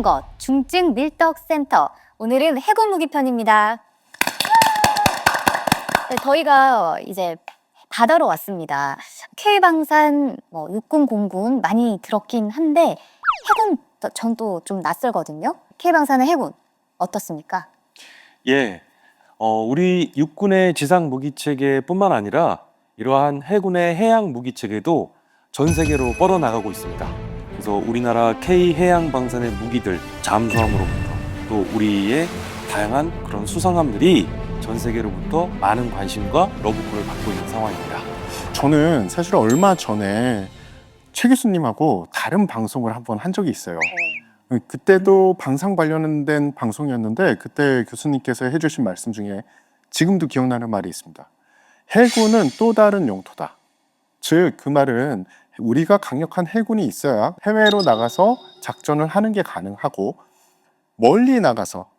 모든 것 중증 밀떡 센터. 오늘은 해군 무기 편입니다. 네, 저희가 이제 바다로 왔습니다. K방산, 육군, 공군 많이 들었긴 한데 해군 전 또 좀 낯설거든요. K방산의 해군 어떻습니까? 예, 우리 육군의 지상 무기 체계뿐만 아니라 이러한 해군의 해양 무기 체계도 전 세계로 뻗어나가고 있습니다. 그래서 우리나라 K 해양 방산의 무기들, 잠수함으로부터 또 우리의 다양한 그런 수상함들이 전 세계로부터 많은 관심과 러브콜을 받고 있는 상황입니다. 저는 사실 얼마 전에 최 교수님하고 다른 방송을 한번 한 적이 있어요. 그때도 방산 관련된 방송이었는데 그때 교수님께서 해주신 말씀 중에 지금도 기억나는 말이 있습니다. 해군은 또 다른 용토다. 즉, 그 말은 우리가 강력한 해군이 있어야 해외로 나가서 작전을 하는 게 가능하고 멀리 나가서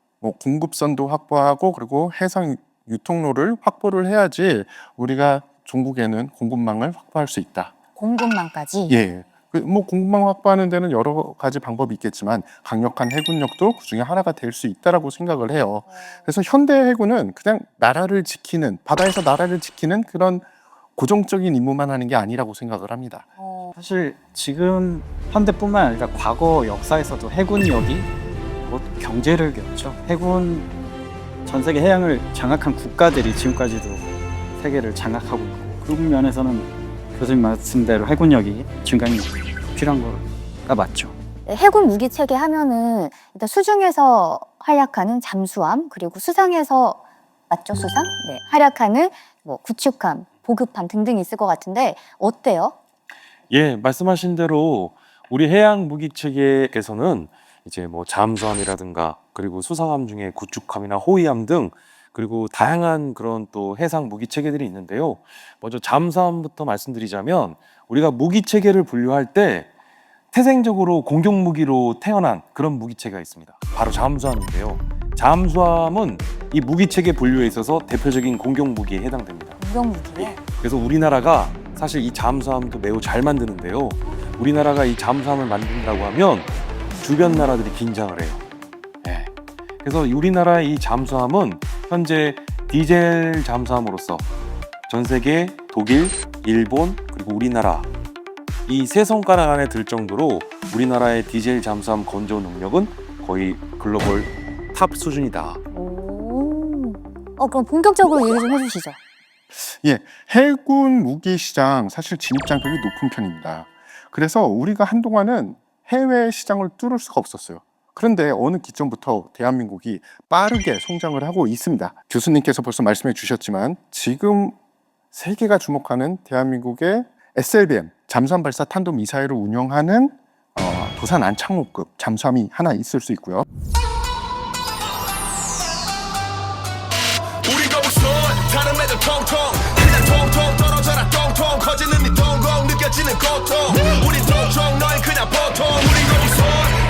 공급선도 확보하고 그리고 해상 유통로를 확보를 해야지 우리가 종국에는 공급망을 확보할 수 있다. 공군망까지? 예. 공급망 확보하는 데는 여러 가지 방법이 있겠지만 강력한 해군력도 그 중에 하나가 될 수 있다라고 생각을 해요. 그래서 현대 해군은 그냥 나라를 지키는, 바다에서 나라를 지키는 그런 고정적인 임무만 하는 게 아니라고 생각을 합니다. 사실 지금 현대뿐만 아니라 과거 역사에서도 해군력이 곧 경제를 겼죠. 해군 전 세계 해양을 장악한 국가들이 지금까지도 세계를 장악하고 있고 그 면에서는 교수님 말씀대로 해군력이 증강이 필요한 거가 맞죠. 네, 해군 무기 체계 하면은 일단 수중에서 활약하는 잠수함, 그리고 수상에서 맞죠, 수상? 네, 활약하는 구축함, 보급함 등등 있을 것 같은데 어때요? 예, 말씀하신 대로 우리 해양 무기 체계에서는 이제 잠수함이라든가 그리고 수상함 중에 구축함이나 호위함 등 그리고 다양한 그런 또 해상 무기 체계들이 있는데요. 먼저 잠수함부터 말씀드리자면 우리가 무기 체계를 분류할 때 태생적으로 공격 무기로 태어난 그런 무기 체계가 있습니다. 바로 잠수함인데요. 잠수함은 이 무기 체계 분류에 있어서 대표적인 공격 무기에 해당됩니다. 공격 무기요? 그래서 우리나라가 사실 이 잠수함도 매우 잘 만드는데요. 우리나라가 이 잠수함을 만든다고 하면 주변 나라들이 긴장을 해요. 네. 그래서 우리나라의 이 잠수함은 현재 디젤 잠수함으로서 전 세계 독일, 일본, 그리고 우리나라 이 세 손가락 안에 들 정도로 우리나라의 디젤 잠수함 건조 능력은 거의 글로벌 탑 수준이다. 오. 그럼 본격적으로 얘기 좀 해주시죠. 예, 해군 무기 시장 사실 진입 장벽이 높은 편입니다. 그래서 우리가 한동안은 해외 시장을 뚫을 수가 없었어요. 그런데 어느 기점부터 대한민국이 빠르게 성장을 하고 있습니다. 교수님께서 벌써 말씀해 주셨지만 지금 세계가 주목하는 대한민국의 SLBM 잠수함 발사 탄도 미사일을 운영하는 도산 안창호급 잠수함이 하나 있을 수 있고요. 우리 거북선 다른 애들 통통 그냥 통통 떨어져라 똥통 커지는 네 동공 느껴지는 고통 우리 통통 너희 그냥 보통 우리 거북선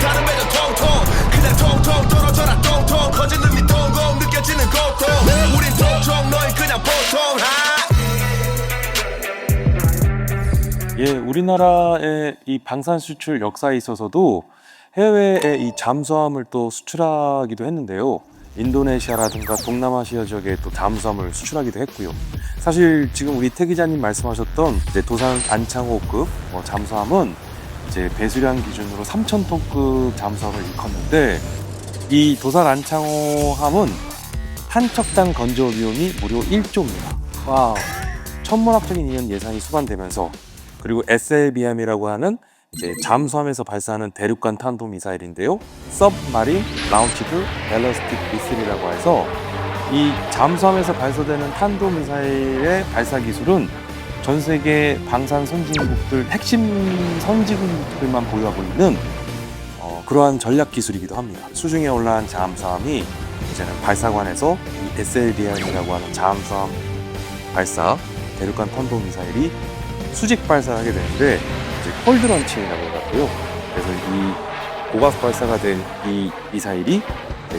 다른 애들 통통 그냥 통통 떨어져라 똥통 커지는 네 동공 느껴지는 고통 우리 통통 너희 그냥 보통 예, 우리나라의 이 방산 수출 역사에 있어서도 해외에 이 잠수함을 또 수출하기도 했는데요. 인도네시아라든가 동남아시아 지역에 또 잠수함을 수출하기도 했고요. 사실 지금 우리 태 기자님 말씀하셨던 이제 도산 안창호급 잠수함은 이제 배수량 기준으로 3,000톤급 잠수함을 일컫는데 이 도산 안창호함은 한 척당 건조 비용이 무려 1조입니다. 와, 천문학적인 이런 예산이 수반되면서 그리고 SLBM이라고 하는 이제 잠수함에서 발사하는 대륙간 탄도 미사일인데요. Submarine Launched Ballistic Missile이라고 해서 이 잠수함에서 발사되는 탄도 미사일의 발사 기술은 전 세계 방산 선진국들 핵심 선진국들만 보유하고 있는 그러한 전략 기술이기도 합니다. 수중에 올라간 잠수함이 이제는 발사관에서 이 SLBM이라고 하는 잠수함 발사 대륙간 탄도 미사일이 수직 발사를 하게 되는데 이제 콜드 런칭이라고 해갖고요. 그래서 이 고각 발사가 된 이 미사일이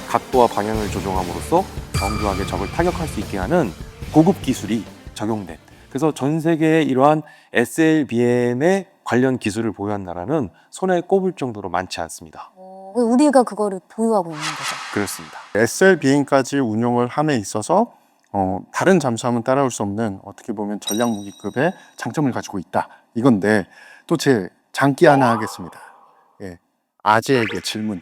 각도와 방향을 조정함으로써 정교하게 적을 타격할 수 있게 하는 고급 기술이 적용된. 그래서 전 세계에 이러한 SLBM의 관련 기술을 보유한 나라는 손에 꼽을 정도로 많지 않습니다. 우리가 그거를 보유하고 있는 거죠. 그렇습니다. SLBM까지 운용을 함에 있어서 다른 잠수함은 따라올 수 없는 어떻게 보면 전략 무기급의 장점을 가지고 있다. 이건데 또 제 장기 하나 하겠습니다. 예, 아재에게 질문.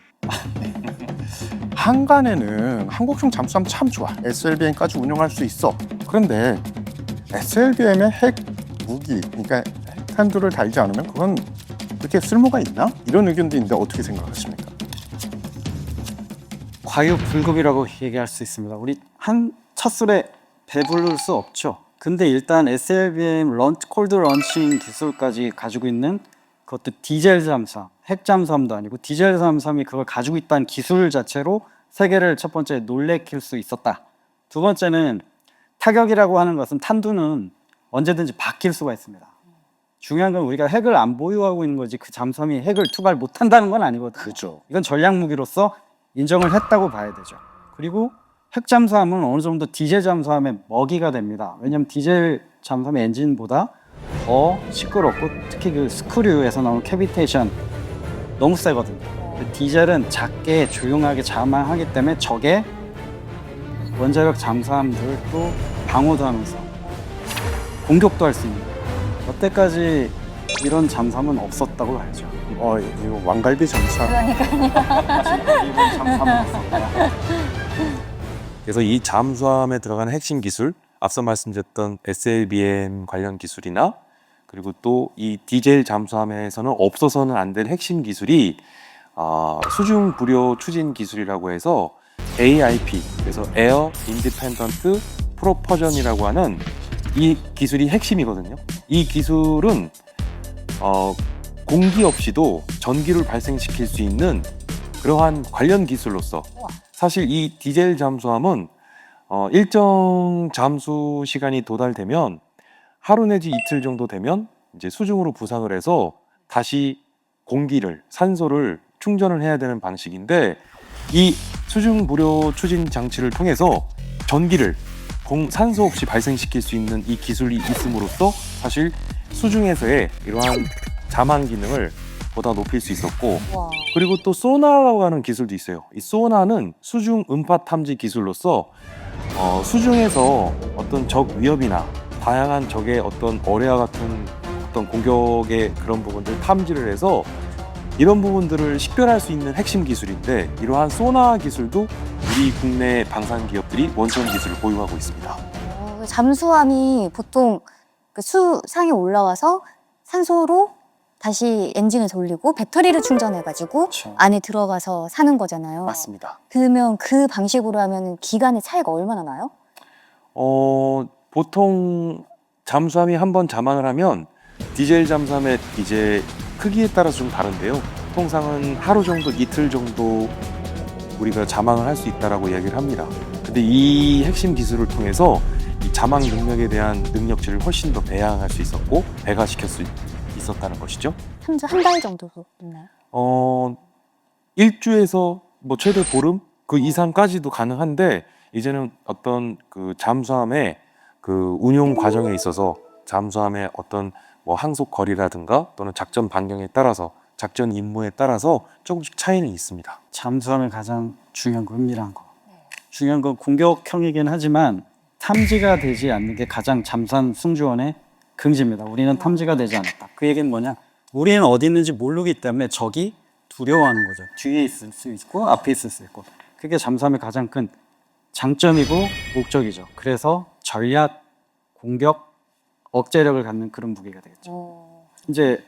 한간에는 한국형 잠수함 참 좋아. SLBM까지 운용할 수 있어. 그런데 SLBM의 핵 무기, 그러니까 핵탄두를 달지 않으면 그건 그렇게 쓸모가 있나? 이런 의견도 있는데 어떻게 생각하십니까? 과유불급이라고 얘기할 수 있습니다. 우리 한 찻술에 배부를 수 없죠. 근데 일단 SLBM 콜드 런칭 기술까지 가지고 있는 그것도 디젤 잠수함, 핵 잠수함도 아니고 디젤 잠수함이 그걸 가지고 있다는 기술 자체로 세계를 첫 번째 놀래킬 수 있었다. 두 번째는 타격이라고 하는 것은 탄두는 언제든지 바뀔 수가 있습니다. 중요한 건 우리가 핵을 안 보유하고 있는 거지 그 잠수함이 핵을 투발 못한다는 건 아니거든요. 그죠. 이건 전략 무기로서 인정을 했다고 봐야 되죠. 그리고 핵 잠수함은 어느 정도 디젤 잠수함의 먹이가 됩니다. 왜냐하면 디젤 잠수함의 엔진보다 더 시끄럽고 특히 그 스크류에서 나오는 캐비테이션 너무 세거든요. 디젤은 작게 조용하게 자망하기 때문에 적의 원자력 잠수함들도 방어도 하면서 공격도 할 수 있는 거예요. 여태까지 이런 잠수함은 없었다고 봐야죠. 이거 왕갈비 잠수함. 이런 잠수함은 없었다. 그래서 이 잠수함에 들어가는 핵심 기술, 앞서 말씀드렸던 SLBM 관련 기술이나 그리고 또 이 디젤 잠수함에서는 없어서는 안 될 핵심 기술이 수중 부료 추진 기술이라고 해서 AIP, 그래서 Air Independent Propulsion이라고 하는 이 기술이 핵심이거든요. 이 기술은 공기 없이도 전기를 발생시킬 수 있는 그러한 관련 기술로서 사실 이 디젤 잠수함은 일정 잠수 시간이 도달되면 하루 내지 이틀 정도 되면 이제 수중으로 부상을 해서 다시 공기를, 산소를 충전을 해야 되는 방식인데 이 수중 부료 추진 장치를 통해서 전기를 산소 없이 발생시킬 수 있는 이 기술이 있음으로써 사실 수중에서의 이러한 자망 기능을 보다 높일 수 있었고 와. 그리고 또 소나라고 하는 기술도 있어요. 이 소나는 수중 음파 탐지 기술로서 수중에서 어떤 적 위협이나 다양한 적의 어떤 어뢰와 같은 어떤 공격의 그런 부분들 탐지를 해서 이런 부분들을 식별할 수 있는 핵심 기술인데 이러한 소나 기술도 우리 국내 방산 기업들이 원천 기술을 보유하고 있습니다. 잠수함이 보통 그 수상에 올라와서 산소로 다시 엔진을 돌리고 배터리를 충전해가지고 그렇죠. 안에 들어가서 사는 거잖아요. 맞습니다. 그러면 그 방식으로 하면 기간의 차이가 얼마나 나요? 보통 잠수함이 한번 자망을 하면 디젤 잠수함의 이제 크기에 따라서 좀 다른데요. 통상은 하루 정도, 이틀 정도 우리가 자망을 할 수 있다라고 이야기를 합니다. 근데 이 핵심 기술을 통해서 이 자망 능력에 대한 능력치를 훨씬 더 배양할 수 있었고 배가시킬 수 있었다는 것이죠. 한 달 정도도 있나요? 일주에서 뭐 최대 보름 그 이상까지도 가능한데 이제는 어떤 그 잠수함의 그 운용 과정에 있어서 잠수함의 어떤 뭐 항속 거리라든가 또는 작전 반경에 따라서 작전 임무에 따라서 조금씩 차이는 있습니다. 잠수함의 가장 중요한 건 은밀한 거. 중요한 건 공격형이긴 하지만 탐지가 되지 않는 게 가장 잠수함 승조원의 긍지입니다. 우리는 탐지가 되지 않았다. 그 얘기는 뭐냐? 우리는 어디 있는지 모르기 때문에 적이 두려워하는 거죠. 뒤에 있을 수 있고 앞에 있을 수 있고. 그게 잠수함의 가장 큰 장점이고 목적이죠. 그래서 전략, 공격, 억제력을 갖는 그런 무기가 되겠죠. 이제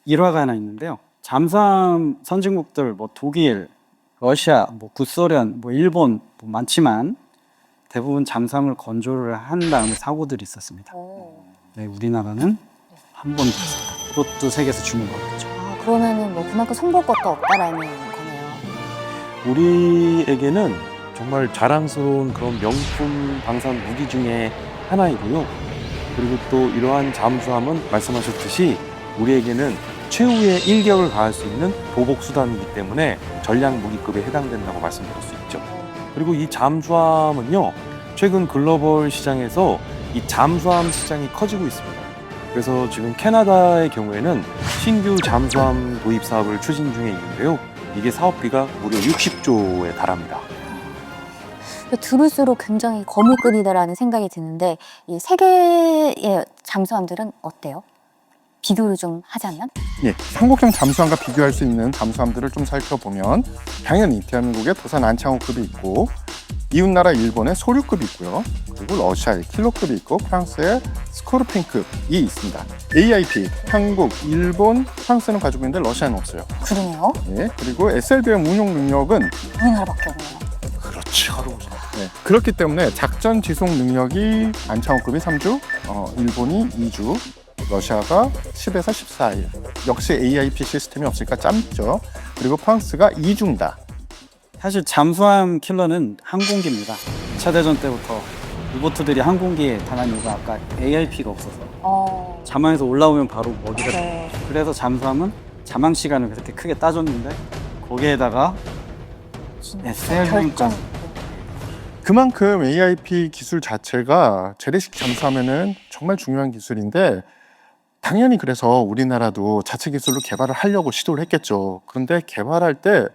일화가 하나 있는데요. 잠수함 선진국들 뭐 독일, 러시아, 뭐 구소련, 뭐 일본 뭐 많지만 대부분 잠수함을 건조를 한 다음에 사고들이 있었습니다. 네, 우리나라는 한 번도 없었다. 그것도 세계에서 주는 거겠죠. 그러면은 뭐 그만큼 손볼 것도 없다라는 거네요. 우리에게는 정말 자랑스러운 그런 명품 방산 무기 중에 하나이고요. 그리고 또 이러한 잠수함은 말씀하셨듯이 우리에게는 최후의 일격을 가할 수 있는 보복 수단이기 때문에 전략 무기급에 해당된다고 말씀드릴 수 있죠. 그리고 이 잠수함은요, 최근 글로벌 시장에서 이 잠수함 시장이 커지고 있습니다. 그래서 지금 캐나다의 경우에는 신규 잠수함 도입 사업을 추진 중에 있는데요. 이게 사업비가 무려 60조에 달합니다. 들을수록 굉장히 거물급이다라는 생각이 드는데 이 세 개의 잠수함들은 어때요? 비교를 좀 하자면? 예, 한국형 잠수함과 비교할 수 있는 잠수함들을 좀 살펴보면 당연히 대한민국의 도산 안창호급이 있고 이웃나라 일본의 소류급이 있고요. 그리고 러시아의 킬로급이 있고 프랑스의 스코르핀급이 있습니다. AIP, 한국, 일본, 프랑스는 가지고 있는데 러시아는 없어요. 그러네요. 예, 그리고 SLB의 운용 능력은 우리나라밖에 없네요. 그렇죠. 네, 그렇기 때문에 작전 지속 능력이 안창호급이 3주, 일본이 2주, 러시아가 10에서 14일. 역시 AIP 시스템이 없으니까 짧죠. 그리고 프랑스가 2주입니다. 사실 잠수함 킬러는 항공기입니다. 2차 대전 때부터 유보트들이 항공기에 당한 이유가 아까 AIP가 없어서 잠항에서 올라오면 바로 먹이가 돼요. 네. 그래서 잠수함은 잠항 시간을 그렇게 크게 따졌는데 거기에다가 결정. 그만큼 AIP 기술 자체가 재래식 잠수함에는 정말 중요한 기술인데 당연히 그래서 우리나라도 자체 기술로 개발을 하려고 시도를 했겠죠. 그런데 개발할 때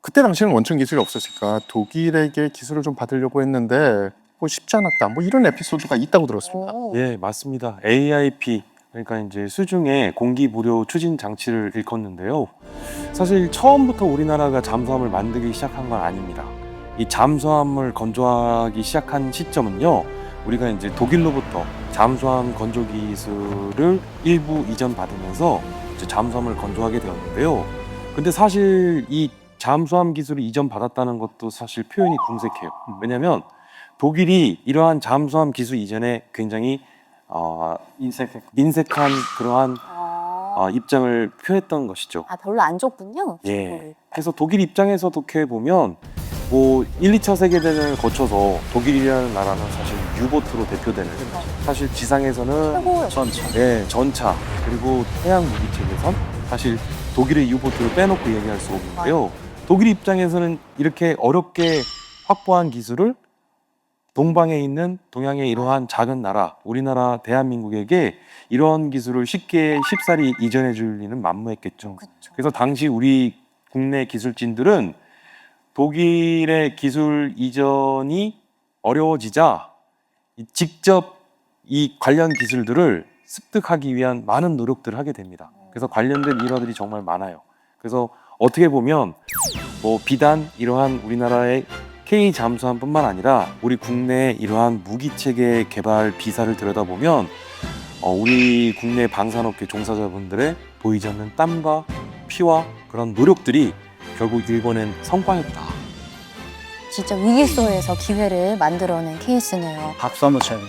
그때 당시에는 원천 기술이 없었으니까 독일에게 기술을 좀 받으려고 했는데 쉽지 않았다. 뭐 이런 에피소드가 있다고 들었습니다. 예, 맞습니다. AIP, 그러니까 이제 수중에 공기 무료 추진 장치를 일컫는데요. 사실 처음부터 우리나라가 잠수함을 만들기 시작한 건 아닙니다. 이 잠수함을 건조하기 시작한 시점은요, 우리가 이제 독일로부터 잠수함 건조 기술을 일부 이전받으면서 이제 잠수함을 건조하게 되었는데요. 근데 사실 이 잠수함 기술을 이전받았다는 것도 사실 표현이 궁색해요. 왜냐하면 독일이 이러한 잠수함 기술 이전에 굉장히 인색한 그러한 입장을 표했던 것이죠. 별로 안 좋군요. 예. 그래서 독일 입장에서도 이렇게 보면 뭐 1, 2차 세계대전을 거쳐서 독일이라는 나라는 사실 유보트로 대표되는 사실 지상에서는 최고예요. 전차 그리고 해양 무기 체계선 사실 독일의 유보트를 빼놓고 얘기할 수 없는데요. 독일 입장에서는 이렇게 어렵게 확보한 기술을 동방에 있는 동양의 이러한 작은 나라 우리나라 대한민국에게 이런 기술을 쉽사리 이전해 줄 리는 만무했겠죠. 그래서 당시 우리 국내 기술진들은 독일의 기술 이전이 어려워지자 직접 이 관련 기술들을 습득하기 위한 많은 노력들을 하게 됩니다. 그래서 관련된 일화들이 정말 많아요. 그래서 어떻게 보면 뭐 비단 이러한 우리나라의 K 잠수함뿐만 아니라 우리 국내의 이러한 무기체계 개발 비사를 들여다보면 우리 국내 방산업계 종사자분들의 보이지 않는 땀과 피와 그런 노력들이 결국 일본엔 성과였다. 진짜 위기 속에서 기회를 만들어낸 케이스네요. 박수 한번 쳐야 돼요.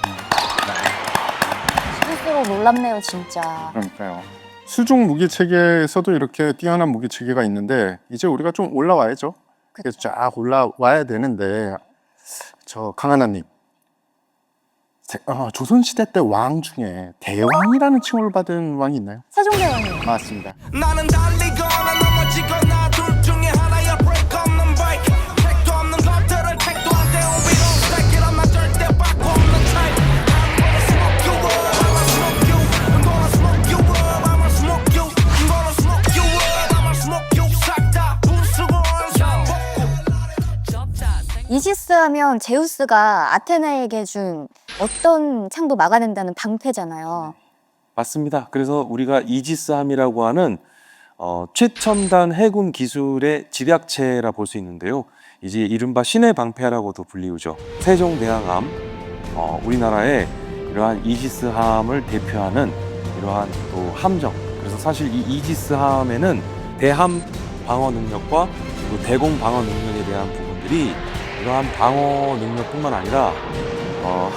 스스로 놀랍네요, 진짜. 그러니까요. 수중 무기 체계에서도 이렇게 뛰어난 무기 체계가 있는데 이제 우리가 좀 올라와야죠. 그래서 쫙 올라와야 되는데 저 강하나님 조선시대 때 왕 중에 대왕이라는 칭호를 받은 왕이 있나요? 세종대왕님. 맞습니다. 나는 달리거나 넘어지거나 둘 중에 하나야 break 없는 bike 책도 없는 것들을 책도 안 떼어 we don't stack it 나 절대 바꿔 없는 type I'm gonna smoke you up I'ma smoke you I'm gonna smoke you up I'ma smoke you 싹 다 부수고 이지스 하면 제우스가 아테나에게 준 어떤 창도 막아낸다는 방패잖아요. 맞습니다. 그래서 우리가 이지스함이라고 하는 최첨단 해군 기술의 집약체라 볼 수 있는데요. 이제 이른바 신의 방패라고도 불리우죠. 세종대왕함, 우리나라의 이러한 이지스함을 대표하는 이러한 또 함정. 그래서 사실 이 이지스함에는 대함 방어 능력과 그리고 대공 방어 능력에 대한 부분들이 이러한 방어 능력뿐만 아니라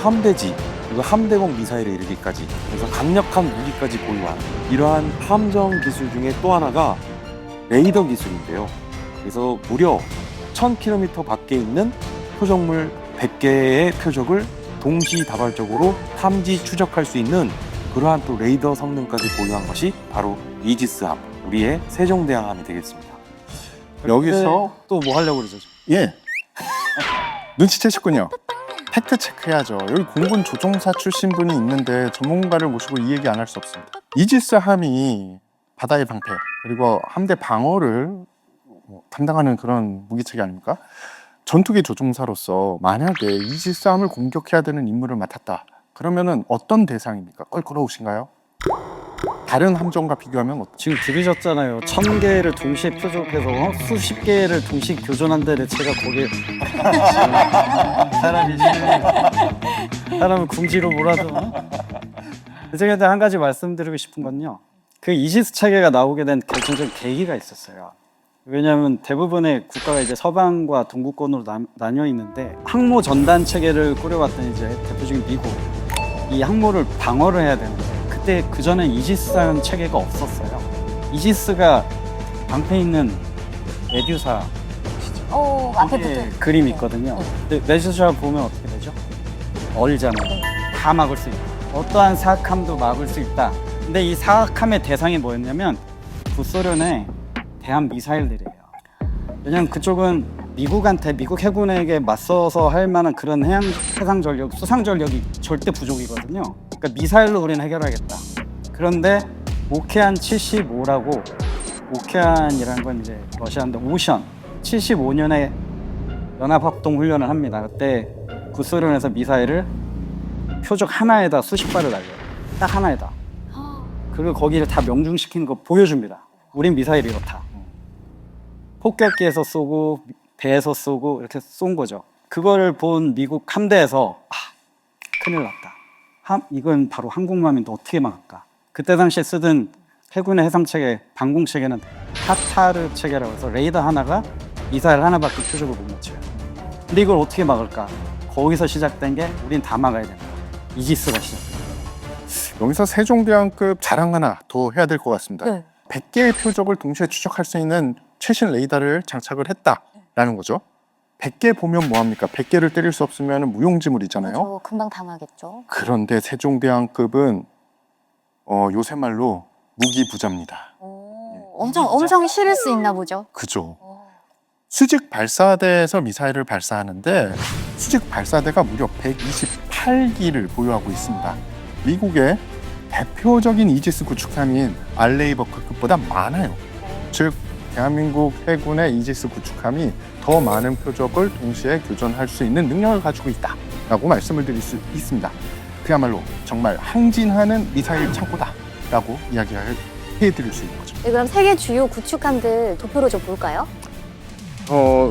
함대지 그리고 함대공 미사일에 이르기까지 그래서 강력한 무기까지 보유한 이러한 함정 기술 중에 또 하나가 레이더 기술인데요. 그래서 무려 1000km 밖에 있는 표적물 100개의 표적을 동시다발적으로 탐지 추적할 수 있는 그러한 또 레이더 성능까지 보유한 것이 바로 이지스함, 우리의 세종대왕함이 되겠습니다. 여기서 또 뭐 하려고 그러죠? 예 눈치채셨군요. 팩트 체크해야죠. 여기 공군 조종사 출신 분이 있는데 전문가를 모시고 이 얘기 안 할 수 없습니다. 이지스함이 바다의 방패 그리고 함대 방어를 담당하는 그런 무기체계 아닙니까? 전투기 조종사로서 만약에 이지스함을 공격해야 되는 임무를 맡았다. 그러면은 어떤 대상입니까? 껄끄러우신가요? 다른 함정과 비교하면 지금 들으셨잖아요. 1000개를 동시에 표적해서 수십 개를 동시에 교전한다는데 제가 거기에 사람을 궁지로 몰아서 제가 근데 한 가지 말씀드리고 싶은 건요. 그 이지스 체계가 나오게 된 결정적인 계기가 있었어요. 왜냐하면 대부분의 국가가 이제 서방과 동구권으로 나뉘어 있는데 항모 전단 체계를 꾸려왔던 이제 대표적인 미국 이 항모를 방어를 해야 되는데 그때 그 전에 이지스라는 체계가 없었어요. 이지스가 방패 있는 메듀사 앞에 거기에 붙어. 그림이 있거든요. 근데 메듀사 보면 어떻게 되죠? 얼잖아요. 다 막을 수 있다. 어떠한 사악함도 막을 수 있다. 근데 이 사악함의 대상이 뭐였냐면 구소련의 대한 미사일들이에요. 왜냐면 그쪽은 미국한테 미국 해군에게 맞서서 할 만한 그런 해상 전력, 수상 전력이 절대 부족이거든요. 그러니까 미사일로 우리는 해결하겠다. 그런데 오케안 75라고 오케안이라는 건 이제 러시아인데 오션 75년에 연합합동 훈련을 합니다. 그때 구소련에서 미사일을 표적 하나에다 수십 발을 날려요. 딱 하나에다. 그리고 거기를 다 명중시키는 거 보여줍니다. 우린 미사일이 이렇다. 폭격기에서 쏘고 배에서 쏘고 이렇게 쏜 거죠. 그거를 본 미국 함대에서 큰일 났다. 이건 바로 한국맘인데 어떻게 막을까? 그때 당시에 쓰던 해군의 해상체계, 방공체계는 타타르 체계라고 해서 레이더 하나가 미사일 하나밖에 표적을 못 맞춰요. 근데 이걸 어떻게 막을까? 거기서 시작된 게 우린 다 막아야 된다. 이지스가 시작돼요. 여기서 세종대왕급 자랑 하나 더 해야 될 것 같습니다. 네. 100개의 표적을 동시에 추적할 수 있는 최신 레이더를 장착을 했다라는 거죠. 100개 보면 뭐합니까? 100개를 때릴 수 없으면 무용지물이잖아요. 저 금방 당하겠죠. 그런데 세종대왕급은 요새 말로 무기부자입니다. 엄청 실을 수 있나 보죠. 그죠. 수직 발사대에서 미사일을 발사하는데 수직 발사대가 무려 128기를 보유하고 있습니다. 미국의 대표적인 이지스 구축함인 알레이버크급보다 많아요. 즉 대한민국 해군의 이지스 구축함이 더 많은 표적을 동시에 교전할 수 있는 능력을 가지고 있다라고 말씀을 드릴 수 있습니다. 그야말로 정말 항진하는 미사일 창고다라고 이야기해드릴 수 있는 거죠. 네, 그럼 세계 주요 구축함들 도표로 좀 볼까요?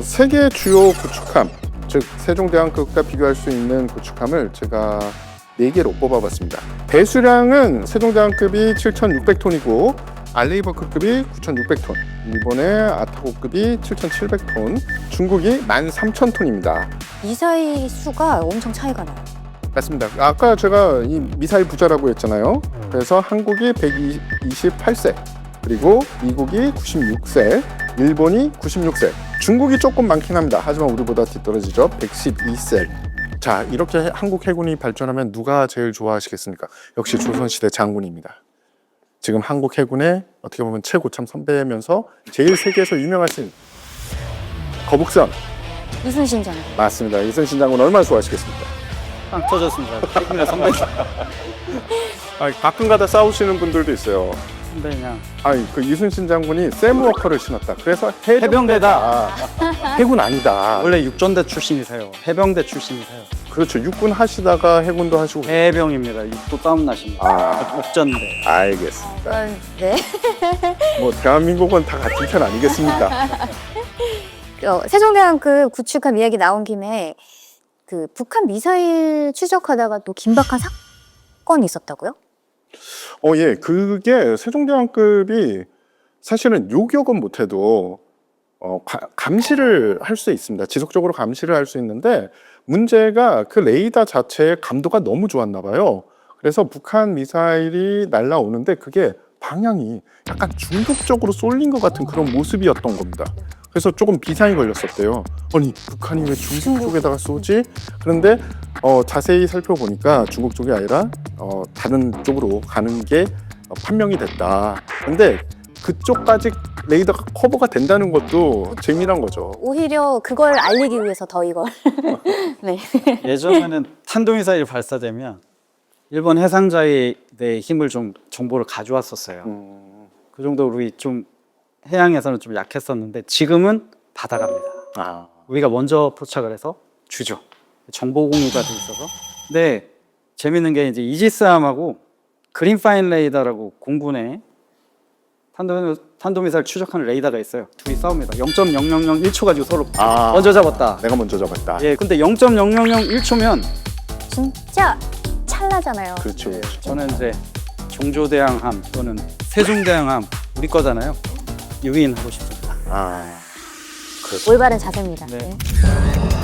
세계 주요 구축함, 즉 세종대왕급과 비교할 수 있는 구축함을 제가 4개로 뽑아봤습니다. 배수량은 세종대왕급이 7,600톤이고 알레이버크급이 9,600톤, 일본의 아타고급이 7,700톤, 중국이 13,000톤입니다. 미사일 수가 엄청 차이가 나요. 맞습니다. 아까 제가 이 미사일 부자라고 했잖아요. 그래서 한국이 128세, 그리고 미국이 96세, 일본이 96세, 중국이 조금 많긴 합니다. 하지만 우리보다 뒤떨어지죠. 112세. 자, 이렇게 한국 해군이 발전하면 누가 제일 좋아하시겠습니까? 역시 조선시대 장군입니다. 지금 한국 해군의 어떻게 보면 최고참 선배면서 제일 세계에서 유명하신 거북선. 이순신 장군. 맞습니다. 이순신 장군 얼마나 좋아하시겠습니까? 빵 터졌습니다. 최근에 선배님. 가끔가다 싸우시는 분들도 있어요. 선배냐. 그 이순신 장군이 샘워커를 신었다. 그래서 해병대다. 해군 아니다. 원래 육전대 출신이세요. 해병대 출신이세요. 그렇죠. 육군 하시다가 해군도 하시고. 해병입니다. 육도 싸움 나십니다. 육전대. 알겠습니다. 네. 뭐 대한민국은 다 같은 편 아니겠습니까? 세종대왕급 구축함 이야기 나온 김에 그 북한 미사일 추적하다가 또 긴박한 사건이 있었다고요? 예. 그게 세종대왕급이 사실은 요격은 못해도 감시를 할 수 있습니다. 지속적으로 감시를 할 수 있는데 문제가 그 레이더 자체의 감도가 너무 좋았나 봐요. 그래서 북한 미사일이 날라오는데 그게 방향이 약간 중국 쪽으로 쏠린 것 같은 그런 모습이었던 겁니다. 그래서 조금 비상이 걸렸었대요. 아니, 북한이 왜 중국 쪽에다가 쏘지? 그런데 자세히 살펴보니까 중국 쪽이 아니라 다른 쪽으로 가는 게 판명이 됐다. 근데 그쪽까지 레이더가 커버가 된다는 것도 재미난 거죠. 오히려 그걸 알리기 위해서 더 이걸. 네. 예전에는 탄도미사일이 발사되면 일본 해상자의 힘을 좀 정보를 가져왔었어요. 그 정도 우리 좀 해양에서는 좀 약했었는데 지금은 받아갑니다. 아, 우리가 먼저 포착을 해서 주죠. 정보 공유가 돼 있어서. 근데 재밌는 게 이제 이지스함하고 그린파인 레이더라고 공군의 탄도미사일 추적하는 레이더가 있어요. 둘이 싸웁니다. 0.0001초 가지고 서로 아, 먼저 잡았다. 내가 먼저 잡았다. 예, 근데 0.0001초면 진짜 찰나잖아요. 그렇죠. 그렇죠. 저는 이제 종조대왕함 또는 세종대왕함 우리 거잖아요. 유인하고 싶습니다. 아, 올바른 자세입니다. 네. 네.